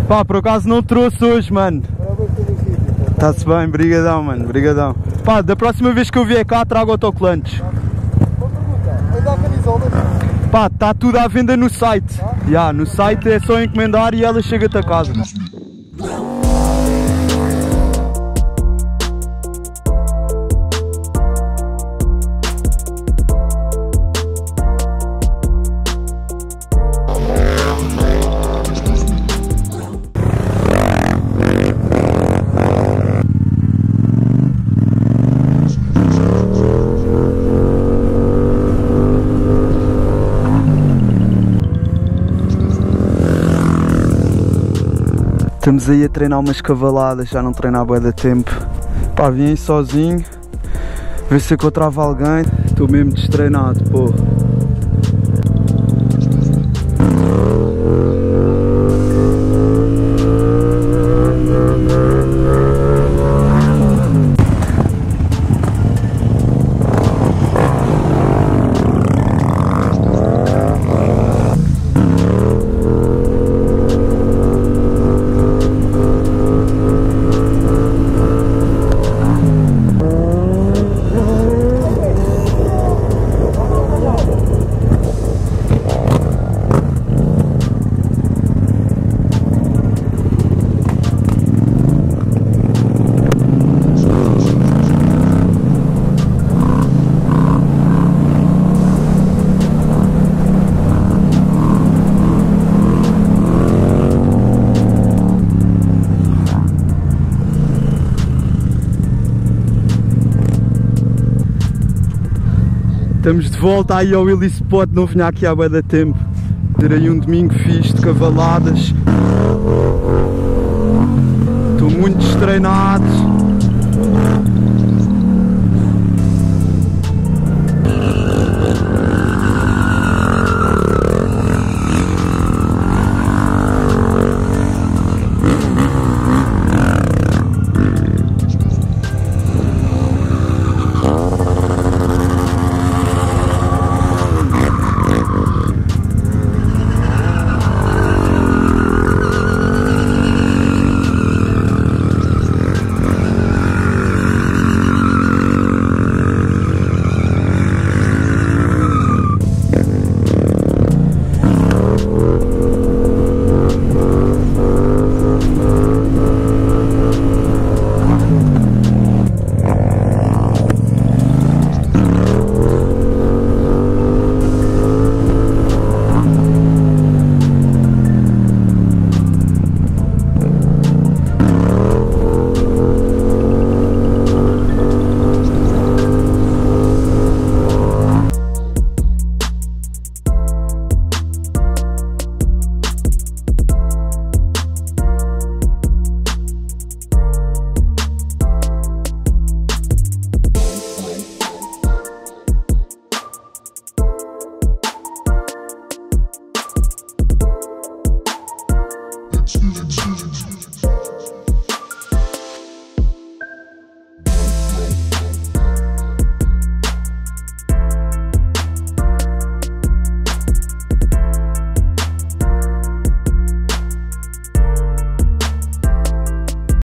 Pá, por acaso não trouxe hoje, mano. Está-se bem, brigadão, mano, brigadão. Pá, da próxima vez que eu vier cá trago autocolantes. Uma pergunta, ainda há camisolas? Pá, está tudo à venda no site. Já, no site é só encomendar e ela chega-te a casa. Estamos aí a treinar umas cavaladas, já não treino há bué de tempo. Pá, vim aí sozinho, ver se encontrava alguém. Estou mesmo destreinado, pô. Estamos de volta aí ao Wheelie Spot, não vinha aqui há bué de tempo. Ter aí um domingo fixe de cavaladas. Estou muito destreinado.